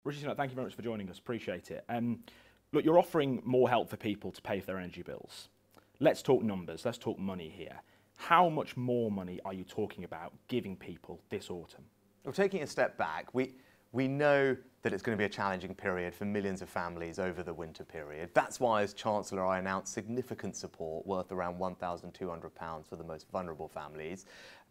Rishi Sunak, thank you very much for joining us. Appreciate it. Look, you're offering more help for people to pay for their energy bills. Let's talk numbers. Let's talk money here. How much more money are you talking about giving people this autumn? Well, taking a step back, we know that it's going to be a challenging period for millions of families over the winter period. That's why, as Chancellor, I announced significant support worth around £1,200 for the most vulnerable families.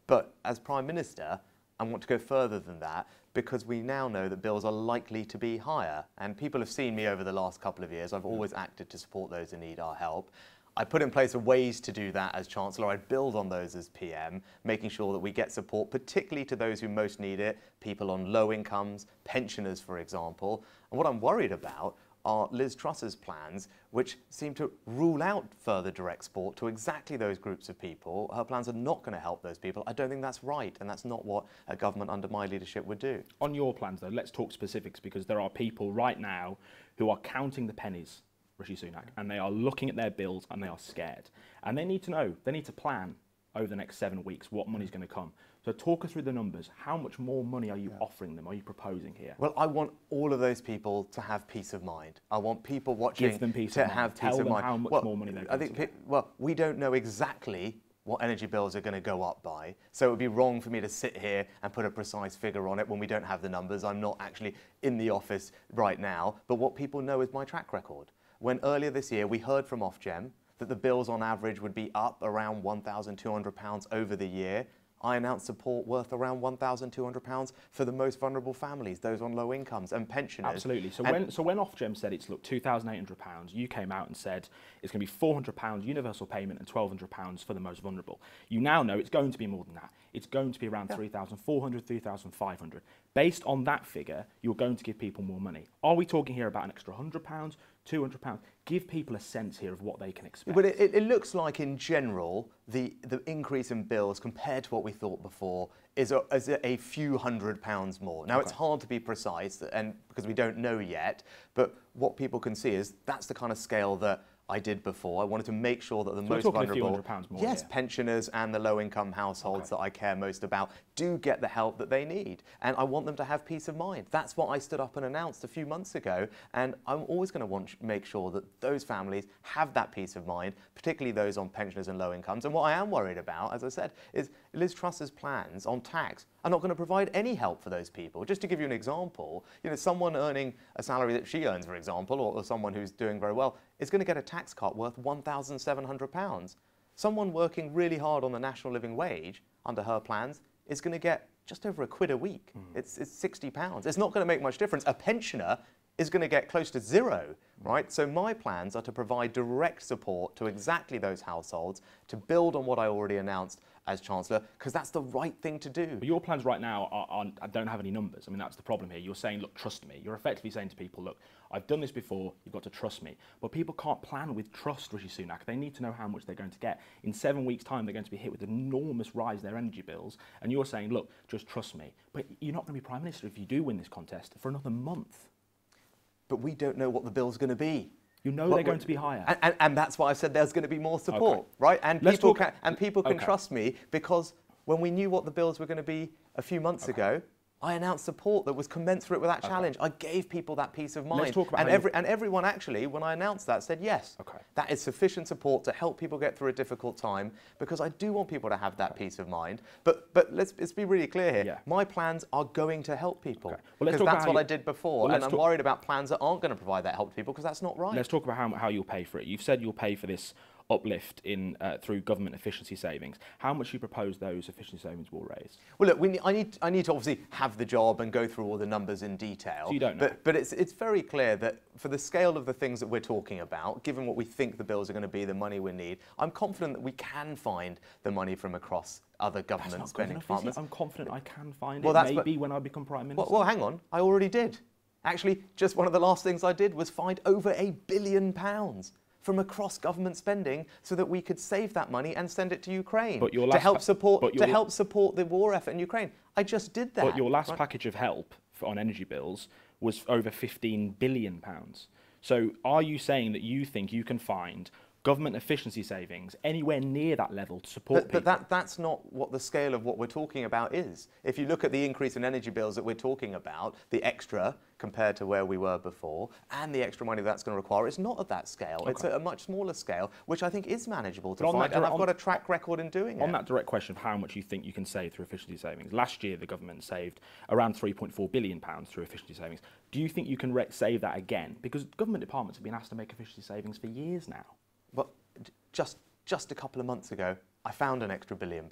But as Prime Minister, I want to go further than that because we now know that bills are likely to be higher. And people have seen me over the last couple of years. I've always acted to support those who need our help. I put in place ways to do that as Chancellor. I'd build on those as PM, making sure that we get support, particularly to those who most need it, people on low incomes, pensioners, for example. And what I'm worried about are Liz Truss's plans, which seem to rule out further direct support to exactly those groups of people. Her plans are not going to help those people. I don't think that's right, and that's not what a government under my leadership would do. On your plans, though, let's talk specifics, because there are people right now who are counting the pennies, Rishi Sunak, and they are looking at their bills and they are scared. And they need to know, they need to plan over the next 7 weeks what money's going to come. So talk us through the numbers. How much more money are you offering them? Are you proposing here? Well, I want all of those people to have peace of mind. I want people watching Give them peace to of mind. have Tell peace of them mind. how much more money they're going to get. Well, we don't know exactly what energy bills are going to go up by. So it would be wrong for me to sit here and put a precise figure on it when we don't have the numbers. I'm not actually in the office right now. But what people know is my track record. When earlier this year we heard from Ofgem that the bills on average would be up around £1,200 over the year, I announced support worth around £1,200 for the most vulnerable families, those on low incomes and pensioners. Absolutely. So when Ofgem said it's, look, £2,800, you came out and said it's going to be £400 universal payment and £1,200 for the most vulnerable. You now know it's going to be more than that. It's going to be around £3,400, £3,500. Based on that figure, you're going to give people more money. Are we talking here about an extra £100, £200? Give people a sense here of what they can expect. But it looks like, in general, the increase in bills compared to what we thought before is a few £100 more. Now, it's hard to be precise, and because we don't know yet, but what people can see is that's the kind of scale that I did before. I wanted to make sure that the most vulnerable, more, pensioners and the low-income households that I care most about do get the help that they need. And I want them to have peace of mind. That's what I stood up and announced a few months ago. And I'm always going to want to make sure that those families have that peace of mind, particularly those on pensioners and low incomes. And what I am worried about, as I said, is Liz Truss's plans on tax are not going to provide any help for those people. Just to give you an example, someone earning a salary that she earns, for example, or someone who's doing very well, is going to get a tax cut worth £1,700. Someone working really hard on the national living wage under her plans is going to get just over £1 a week. It's £60. It's not going to make much difference. A pensioner is going to get close to zero, right? So my plans are to provide direct support to exactly those households, to build on what I already announced as Chancellor, because that's the right thing to do. But your plans right now don't have any numbers. I mean, that's the problem here. You're saying, look, trust me. You're effectively saying to people, look, I've done this before, you've got to trust me. But people can't plan with trust, Rishi Sunak. They need to know how much they're going to get. In 7 weeks' time, they're going to be hit with an enormous rise in their energy bills. And you're saying, look, just trust me. But you're not going to be Prime Minister if you do win this contest for another month. But we don't know what the bill's going to be. You know they're going to be higher. And that's why I said there's going to be more support, right? And people can trust me, because when we knew what the bills were going to be a few months ago, I announced support that was commensurate with that challenge. I gave people that peace of mind. Let's talk about and everyone actually, when I announced that, said yes. That is sufficient support to help people get through a difficult time, because I do want people to have that peace of mind. But let's be really clear here. Yeah. My plans are going to help people. Well, because that's what I did before. And I'm worried about plans that aren't going to provide that help to people, because that's not right. Let's talk about how you'll pay for it. You've said you'll pay for this uplift through government efficiency savings. How much you propose those efficiency savings will raise? Well, look, I need to obviously have the job and go through all the numbers in detail. So you don't know. But it's very clear that for the scale of the things that we're talking about, given what we think the bills are going to be, the money we need, I'm confident that we can find the money from across other government spending departments. I'm confident I can find it, maybe when I become Prime Minister. Well, hang on. I already did. Actually, just one of the last things I did was find over £1 billion from across government spending so that we could save that money and send it to Ukraine to help support the war effort in Ukraine. I just did that. But your last package of help on energy bills was over £15 billion. So are you saying that you think you can find government efficiency savings anywhere near that level to support people. But that's not what the scale of what we're talking about is. If you look at the increase in energy bills that we're talking about, the extra compared to where we were before, and the extra money that's going to require, it's not at that scale. Okay. It's at a much smaller scale, which I think is manageable to find, and I've got a track record in doing it. On that direct question of how much you think you can save through efficiency savings, last year the government saved around £3.4 billion through efficiency savings. Do you think you can save that again? Because government departments have been asked to make efficiency savings for years now. Well, just a couple of months ago, I found an extra £1 billion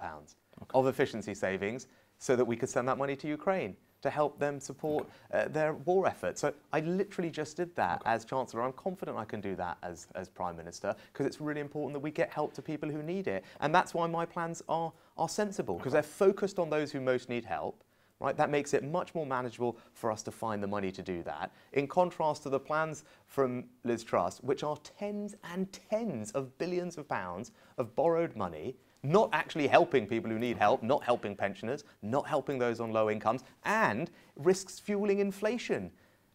of efficiency savings so that we could send that money to Ukraine to help them support their war effort. So I literally just did that as Chancellor. I'm confident I can do that as Prime Minister, because it's really important that we get help to people who need it. And that's why my plans are sensible, because they're focused on those who most need help. Right? That makes it much more manageable for us to find the money to do that, in contrast to the plans from Liz Truss, which are tens and tens of billions of pounds of borrowed money, not actually helping people who need help, not helping pensioners, not helping those on low incomes, and risks fueling inflation,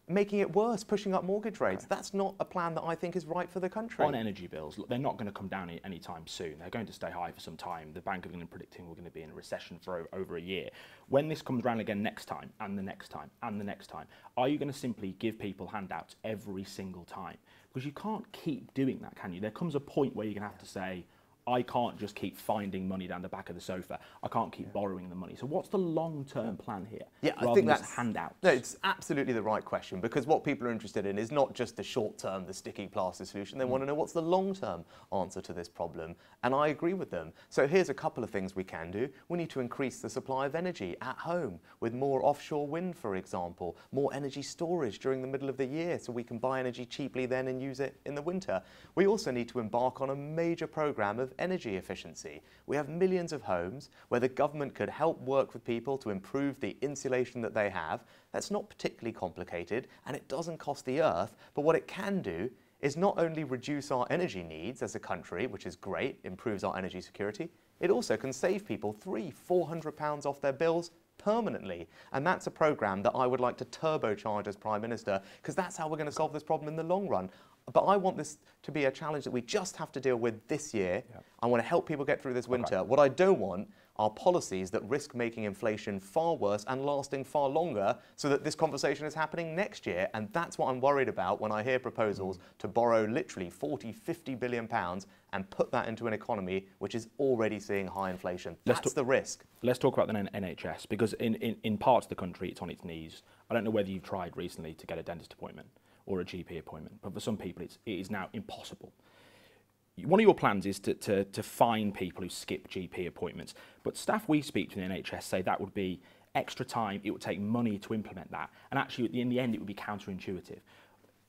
making it worse, pushing up mortgage rates. That's not a plan that I think is right for the country. On energy bills, look, they're not going to come down anytime soon. They're going to stay high for some time. The Bank of England predicting we're going to be in a recession for over a year. When this comes around again next time, and the next time, and the next time, are you going to simply give people handouts every single time? Because you can't keep doing that, can you? There comes a point where you're going to have to say, I can't just keep finding money down the back of the sofa. I can't keep borrowing the money. So what's the long-term plan here? Yeah, I think that's handouts. No, it's absolutely the right question, because what people are interested in is not just the short-term, the sticky plaster solution. They want to know what's the long-term answer to this problem, and I agree with them. So here's a couple of things we can do. We need to increase the supply of energy at home with more offshore wind, for example, more energy storage during the middle of the year so we can buy energy cheaply then and use it in the winter. We also need to embark on a major programme of energy efficiency. We have millions of homes where the government could help work with people to improve the insulation that they have. That's not particularly complicated, and it doesn't cost the earth, but what it can do is not only reduce our energy needs as a country, which is great, improves our energy security, it also can save people £300–400 off their bills permanently. And that's a programme that I would like to turbocharge as Prime Minister, because that's how we're going to solve this problem in the long run. But I want this to be a challenge that we just have to deal with this year. Yep. I want to help people get through this winter. Okay. What I don't want are policies that risk making inflation far worse and lasting far longer, so that this conversation is happening next year. And that's what I'm worried about when I hear proposals to borrow literally £40–50 billion and put that into an economy which is already seeing high inflation. That's the risk. Let's talk about the NHS, because in parts of the country it's on its knees. I don't know whether you've tried recently to get a dentist appointment or a GP appointment, but for some people it is now impossible. One of your plans is to fine people who skip GP appointments, but staff we speak to in the NHS say that would be extra time, it would take money to implement that, and actually in the end it would be counterintuitive.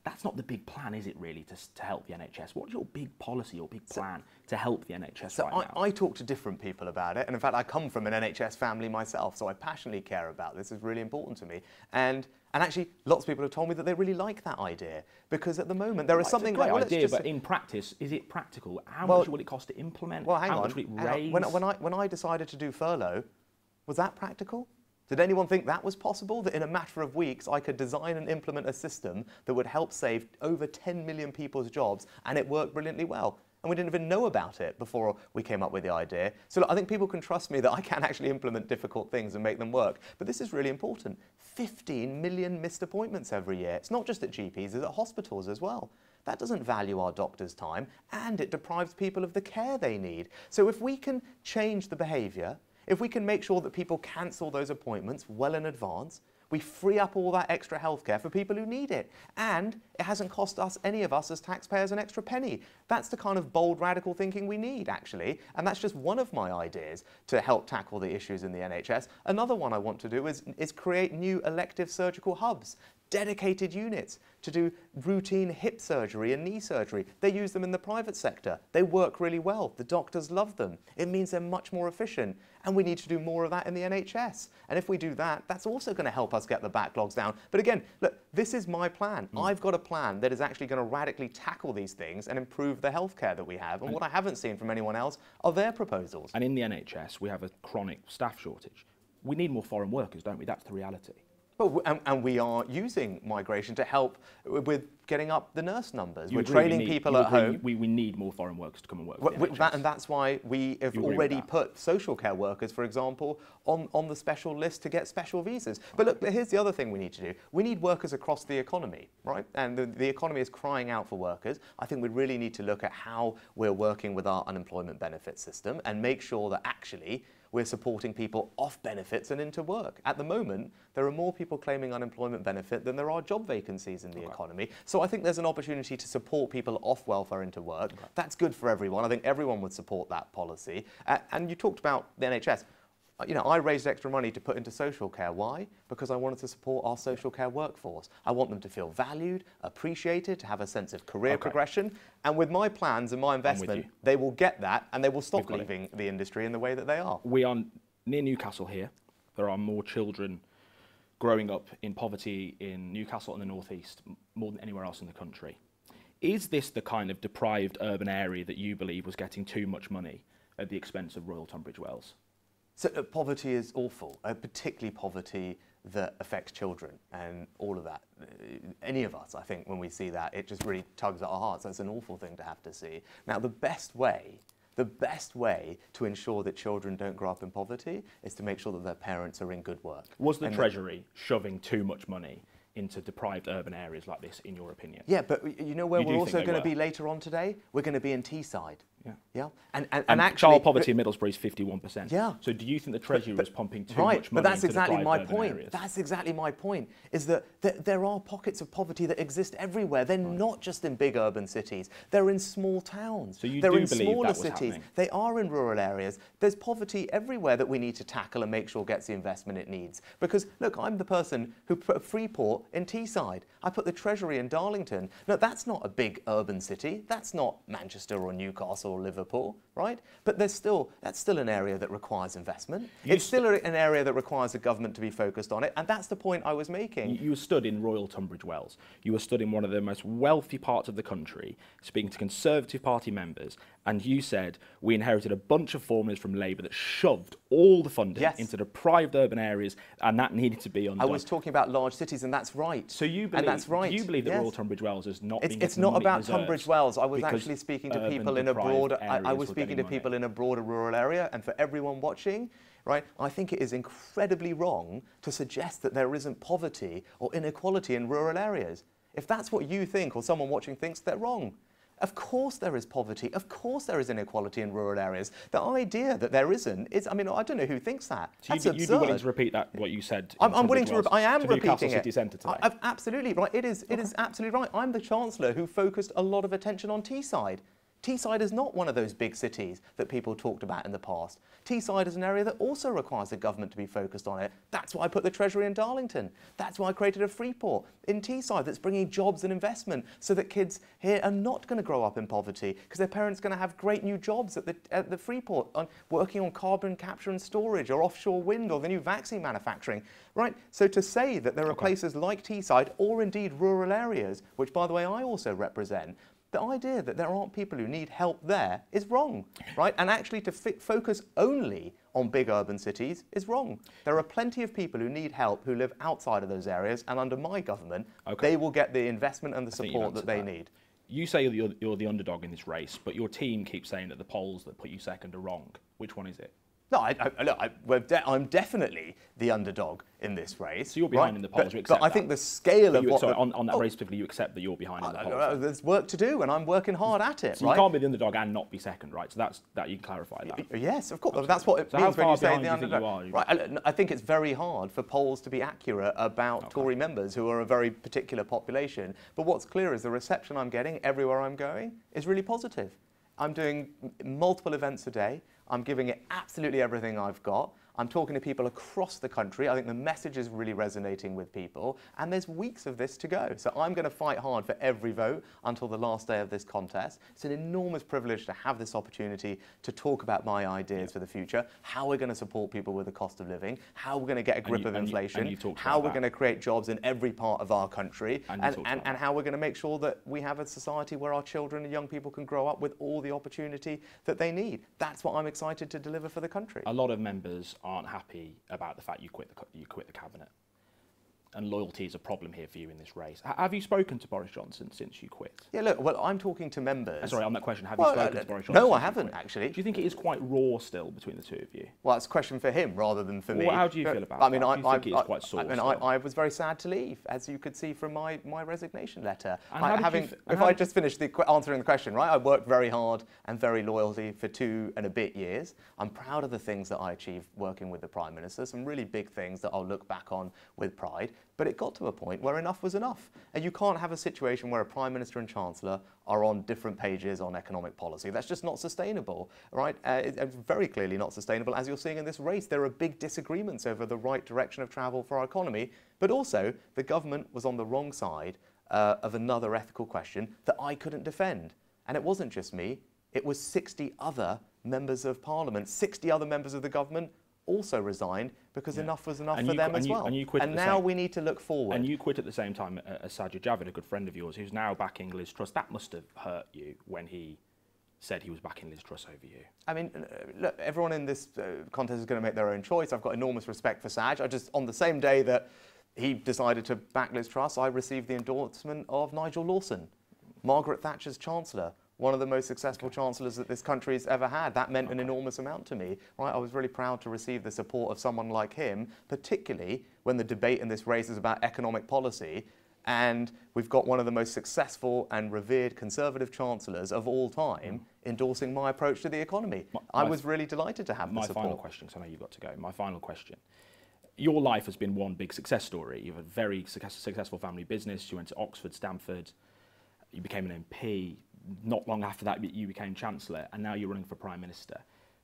That's not the big plan, is it really, to help the NHS? What's your big policy, your big plan to help the NHS right now? I talk to different people about it, and in fact I come from an NHS family myself, so I passionately care about this. It's really important to me. And actually, lots of people have told me that they really like that idea, because at the moment there is something like... It's a great idea, but in practice, is it practical? How much will it cost to implement? Well, hang on. How much will it raise? When I decided to do furlough, was that practical? Did anyone think that was possible? That in a matter of weeks I could design and implement a system that would help save over 10 million people's jobs, and it worked brilliantly well? And we didn't even know about it before we came up with the idea. So look, I think people can trust me that I can actually implement difficult things and make them work. But this is really important. 15 million missed appointments every year. It's not just at GPs, it's at hospitals as well. That doesn't value our doctors' time, and it deprives people of the care they need. So if we can change the behaviour, if we can make sure that people cancel those appointments well in advance, we free up all that extra healthcare for people who need it. And it hasn't cost us, any of us as taxpayers, an extra penny. That's the kind of bold, radical thinking we need, actually. And that's just one of my ideas to help tackle the issues in the NHS. Another one I want to do is create new elective surgical hubs, dedicated units to do routine hip surgery and knee surgery. They use them in the private sector. They work really well. The doctors love them. It means they're much more efficient. And we need to do more of that in the NHS. And if we do that, that's also going to help us get the backlogs down. But again, look, this is my plan. I've got a plan that is actually going to radically tackle these things and improve the healthcare that we have. And what I haven't seen from anyone else are their proposals. And in the NHS, we have a chronic staff shortage. We need more foreign workers, don't we? That's the reality. And we are using migration to help with getting up the nurse numbers. We're agree training people at home. We need more foreign workers to come and work for the NHS. And that's why we have already put social care workers, for example, on the special list to get special visas. But look, here's the other thing we need to do. We need workers across the economy, right? And the economy is crying out for workers. I think we really need to look at how we're working with our unemployment benefit system and make sure that actually we're supporting people off benefits and into work. At the moment, there are more people claiming unemployment benefit than there are job vacancies in the economy. So I think there's an opportunity to support people off welfare into work. That's good for everyone. I think everyone would support that policy. And you talked about the NHS. You know, I raised extra money to put into social care. Why? Because I wanted to support our social care workforce. I want them to feel valued, appreciated, to have a sense of career progression. And with my plans and my investment, they will get that and they will stop leaving the industry in the way that they are. We are near Newcastle here. There are more children growing up in poverty in Newcastle and the North East, more than anywhere else in the country. Is this the kind of deprived urban area that you believe was getting too much money at the expense of Royal Tunbridge Wells? So poverty is awful, particularly poverty that affects children and all of that. Any of us, I think, when we see that, it just really tugs at our hearts. That's an awful thing to have to see. Now, the best way to ensure that children don't grow up in poverty is to make sure that their parents are in good work. Was the Treasury shoving too much money into deprived urban areas like this, in your opinion? Yeah, but you know where we're also going to be later on today? We're going to be in Teesside. Yeah. And actually, child poverty in Middlesbrough is 51%. Yeah. So do you think the Treasury was pumping too much money but that's into exactly deprived my urban point. areas? That's exactly my point, is that there are pockets of poverty that exist everywhere. They're not just in big urban cities. They're in small towns. So you They're do in believe smaller that was cities. happening? They are in rural areas. There's poverty everywhere that we need to tackle and make sure gets the investment it needs. Because, look, I'm the person who put Freeport in Teesside. I put the Treasury in Darlington. No, that's not a big urban city. That's not Manchester or Newcastle or Liverpool, right? But that's still an area that requires investment. It's still an area that requires the government to be focused on it, and that's the point I was making. You were stood in Royal Tunbridge Wells. You were stood in one of the most wealthy parts of the country, speaking to Conservative Party members, and you said, we inherited a bunch of formulas from Labour that shoved all the funding into deprived urban areas, and that needed to be undone. I was talking about large cities, and that's right. So you believe, do you believe that Royal Tunbridge Wells has not been It's not about Tunbridge Wells. I was actually speaking to people in a broader... I was speaking to people in a broader rural area, and for everyone watching, right, I think it is incredibly wrong to suggest that there isn't poverty or inequality in rural areas. If that's what you think or someone watching thinks, they're wrong. Of course there is poverty. Of course there is inequality in rural areas. The idea that there isn't is, I mean, I don't know who thinks that. That's absurd. You'd be willing to repeat that, what you said? I'm willing to. I am repeating Newcastle it. City Centre today. Absolutely right. It is absolutely right. I'm the Chancellor who focused a lot of attention on Teesside. Teesside is not one of those big cities that people talked about in the past. Teesside is an area that also requires the government to be focused on it. That's why I put the Treasury in Darlington. That's why I created a Freeport in Teesside that's bringing jobs and investment so that kids here are not going to grow up in poverty because their parents are going to have great new jobs at the Freeport working on carbon capture and storage or offshore wind or the new vaccine manufacturing. Right? So to say that there are places like Teesside or indeed rural areas, which by the way I also represent, the idea that there aren't people who need help there is wrong, right? And actually to focus only on big urban cities is wrong. There are plenty of people who need help who live outside of those areas, and under my government, they will get the investment and the support that they need. You say you're the underdog in this race, but your team keeps saying that the polls that put you second are wrong. Which one is it? No, I'm definitely the underdog in this race. So you're behind in the polls, you accept But I think the scale of what... Sorry, on that race particularly, you accept that you're behind in the polls? There's work to do, and I'm working hard at it, so you can't be the underdog and not be second, right? So that you can clarify that. Yes, of course. Absolutely. That's what it means when you say the underdog. Right, I think it's very hard for polls to be accurate about Tory members who are a very particular population. But what's clear is the reception I'm getting everywhere I'm going is really positive. I'm doing multiple events a day. I'm giving it absolutely everything I've got. I'm talking to people across the country. I think the message is really resonating with people, and there's weeks of this to go. So I'm going to fight hard for every vote until the last day of this contest. It's an enormous privilege to have this opportunity to talk about my ideas for the future, how we're going to support people with the cost of living, how we're going to get a grip of inflation, how we're going to create jobs in every part of our country, and how we're going to make sure that we have a society where our children and young people can grow up with all the opportunity that they need. That's what I'm excited to deliver for the country. A lot of members aren't happy about the fact you quit the cabinet. and loyalty is a problem here for you in this race. Have you spoken to Boris Johnson since you quit? Yeah, look, well, I'm talking to members. Sorry, on that question, have you spoken to Boris Johnson? No, I haven't, actually. Do you think it is quite raw still between the two of you? Well, it's a question for him rather than for me. Well, how do you feel about that? Do you think it is quite sore I was very sad to leave, as you could see from my resignation letter. If I just finished answering the question, right? I worked very hard and very loyally for 2 and a bit years. I'm proud of the things that I achieved working with the Prime Minister, some really big things that I'll look back on with pride. But it got to a point where enough was enough. And you can't have a situation where a Prime Minister and Chancellor are on different pages on economic policy. That's just not sustainable, right? It's very clearly not sustainable, as you're seeing in this race. There are big disagreements over the right direction of travel for our economy, but also the government was on the wrong side of another ethical question that I couldn't defend. And it wasn't just me, it was 60 other members of Parliament, 60 other members of the government also resigned because enough was enough for them as well. And now we need to look forward. And you quit at the same time as Sajid Javid, a good friend of yours, who's now backing Liz Truss. That must have hurt you when he said he was backing Liz Truss over you. I mean, look, everyone in this contest is going to make their own choice. I've got enormous respect for Saj. On the same day that he decided to back Liz Truss, I received the endorsement of Nigel Lawson, Margaret Thatcher's Chancellor, one of the most successful chancellors that this country's ever had. That meant an enormous amount to me, right? I was really proud to receive the support of someone like him, particularly when the debate in this race is about economic policy, and we've got one of the most successful and revered Conservative chancellors of all time endorsing my approach to the economy. I was really delighted to have the support. My final question, because I know you've got to go. My final question. Your life has been one big success story. You've had a very successful family business. You went to Oxford, Stanford. You became an MP. Not long after that, you became Chancellor, and now you're running for Prime Minister.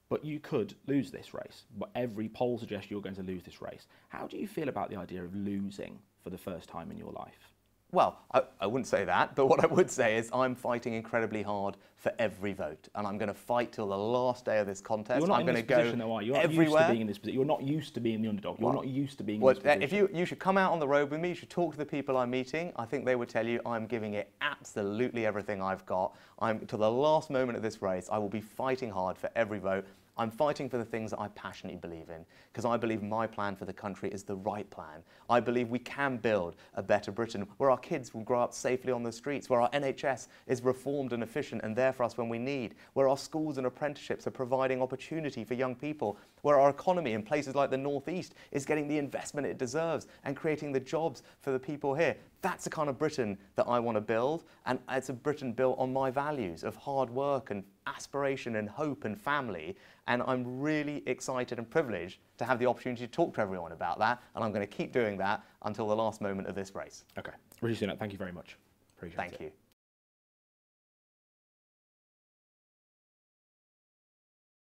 But you could lose this race. But every poll suggests you're going to lose this race. How do you feel about the idea of losing for the first time in your life? Well, I wouldn't say that, but what I would say is I'm fighting incredibly hard for every vote, and I'm going to fight till the last day of this contest. You're not I'm going to go position, though, are you? You're not used to being in this position. You're not used to being the underdog. You're not used to being in this position. If you should come out on the road with me, you should talk to the people I'm meeting. I think they would tell you I'm giving it absolutely everything I've got. To the last moment of this race, I will be fighting hard for every vote. I'm fighting for the things that I passionately believe in, because I believe my plan for the country is the right plan. I believe we can build a better Britain where our kids will grow up safely on the streets, where our NHS is reformed and efficient and there for us when we need, where our schools and apprenticeships are providing opportunity for young people, where our economy in places like the North East is getting the investment it deserves and creating the jobs for the people here. That's the kind of Britain that I want to build, and it's a Britain built on my values of hard work and aspiration and hope and family, and I'm really excited and privileged to have the opportunity to talk to everyone about that, and I'm going to keep doing that until the last moment of this race. Okay. Rishi Sunak, thank you very much. Appreciate it. Thank you.